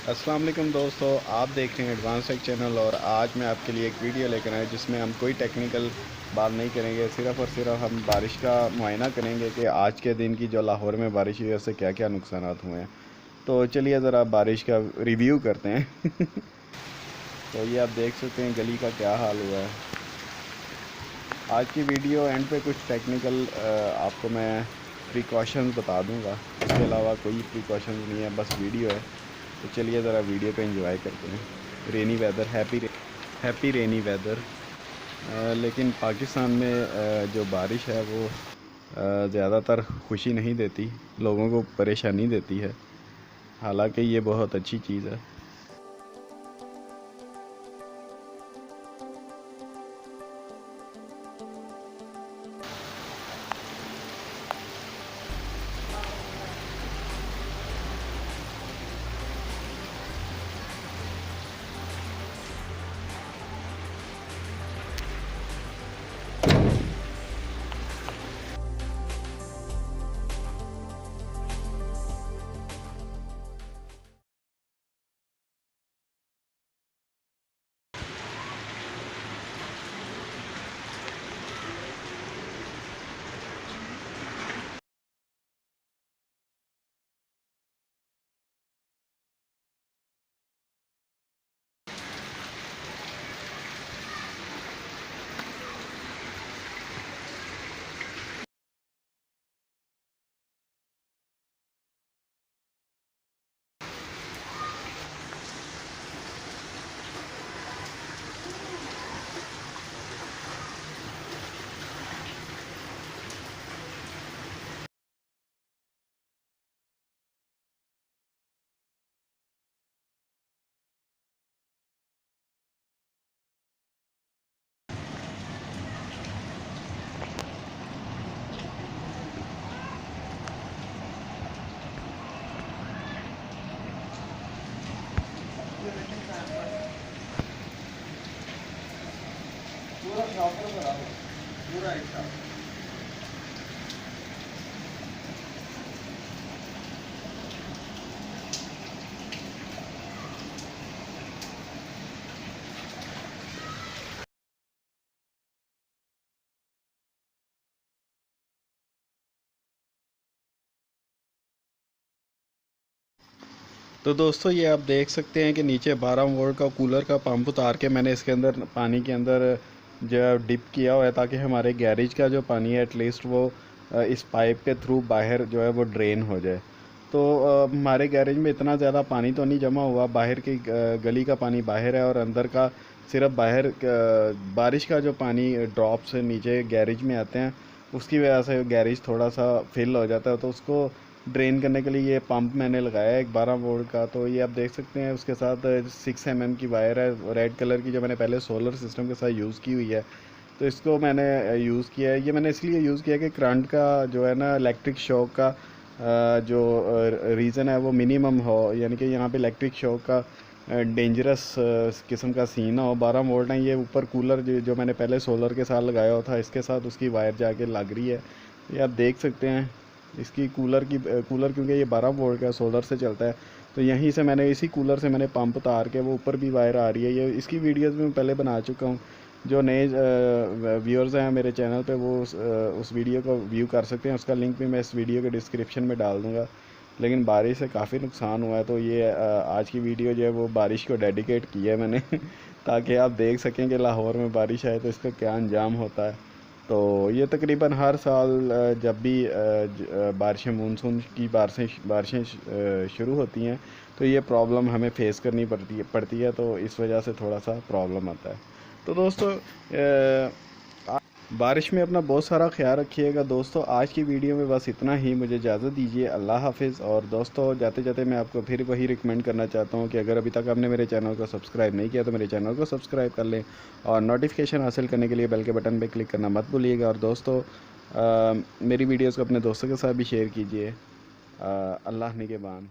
अस्सलाम वालेकुम दोस्तों, आप देख रहे हैं एडवांस टेक चैनल। और आज मैं आपके लिए एक वीडियो लेकर आया जिसमें हम कोई टेक्निकल बात नहीं करेंगे, सिर्फ़ और सिर्फ हम बारिश का मुआयना करेंगे कि आज के दिन की जो लाहौर में बारिश हुई है उससे क्या क्या नुकसान हुए हैं। तो चलिए ज़रा बारिश का रिव्यू करते हैं। तो ये आप देख सकते हैं गली का क्या हाल हुआ है। आज की वीडियो एंड पे कुछ टेक्निकल आपको मैं प्रिकॉशंस बता दूंगा, इसके अलावा कोई प्रिकॉशंस नहीं है, बस वीडियो है। तो चलिए ज़रा वीडियो को एंजॉय करते हैं। Rainy weather, happy rainy weather. लेकिन पाकिस्तान में जो बारिश है वो ज़्यादातर खुशी नहीं देती, लोगों को परेशानी देती है। हालांकि ये बहुत अच्छी चीज़ है। पूरा शॉपर करा पूरा एक साथ। तो दोस्तों ये आप देख सकते हैं कि नीचे 12 वोल्ट का कूलर का पंप उतार के मैंने इसके अंदर पानी के अंदर जो डिप किया हुआ है, ताकि हमारे गैरेज का जो पानी है एटलीस्ट वो इस पाइप के थ्रू बाहर जो है वो ड्रेन हो जाए। तो हमारे गैरेज में इतना ज़्यादा पानी तो नहीं जमा हुआ, बाहर की गली का पानी बाहर है और अंदर का सिर्फ बाहर बारिश का जो पानी ड्रॉप से नीचे गैरेज में आते हैं उसकी वजह से गैरेज थोड़ा सा फिल हो जाता है। तो उसको ड्रेन करने के लिए ये पंप मैंने लगाया है एक 12 वोल्ट का। तो ये आप देख सकते हैं उसके साथ 6 mm की वायर है रेड कलर की, जो मैंने पहले सोलर सिस्टम के साथ यूज़ की हुई है। तो इसको मैंने यूज़ किया है। ये मैंने इसलिए यूज़ किया कि करंट का जो है ना, इलेक्ट्रिक शॉक का जो रीज़न है वो मिनिमम हो, यानी कि यहाँ पे इलेक्ट्रिक शॉक का डेंजरस किस्म का सीन ना हो। 12 वोल्ट है ये। ऊपर कूलर जो मैंने पहले सोलर के साथ लगाया हुआ था, इसके साथ उसकी वायर जाके लग रही है। ये आप देख सकते हैं इसकी कूलर क्योंकि ये 12 वोल्ट का सोलर से चलता है। तो यहीं से मैंने इसी कूलर से मैंने पंप तार के वो ऊपर भी वायर आ रही है। ये इसकी वीडियोस भी मैं पहले बना चुका हूँ। जो नए व्यूअर्स हैं मेरे चैनल पे वो उस वीडियो को व्यू कर सकते हैं। उसका लिंक भी मैं इस वीडियो के डिस्क्रिप्शन में डाल दूँगा। लेकिन बारिश से काफ़ी नुकसान हुआ है, तो ये आज की वीडियो जो है वो बारिश को डेडिकेट की है मैंने ताकि आप देख सकें कि लाहौर में बारिश आए तो इसका क्या अंजाम होता है। तो ये तकरीबन हर साल जब भी बारिशें मानसून की बारिशें शुरू होती हैं तो ये प्रॉब्लम हमें फेस करनी पड़ती है। तो इस वजह से थोड़ा सा प्रॉब्लम आता है। तो दोस्तों बारिश में अपना बहुत सारा ख्याल रखिएगा। दोस्तों आज की वीडियो में बस इतना ही, मुझे इजाज़त दीजिए। अल्लाह हाफिज़। और दोस्तों जाते जाते मैं आपको फिर वही रिकमेंड करना चाहता हूँ कि अगर अभी तक आपने मेरे चैनल को सब्सक्राइब नहीं किया तो मेरे चैनल को सब्सक्राइब कर लें और नोटिफिकेशन हासिल करने के लिए बेल के बटन पर क्लिक करना मत भूलिएगा। और दोस्तों मेरी वीडियोज़ को अपने दोस्तों के साथ भी शेयर कीजिए। अल्लाह निगहबान।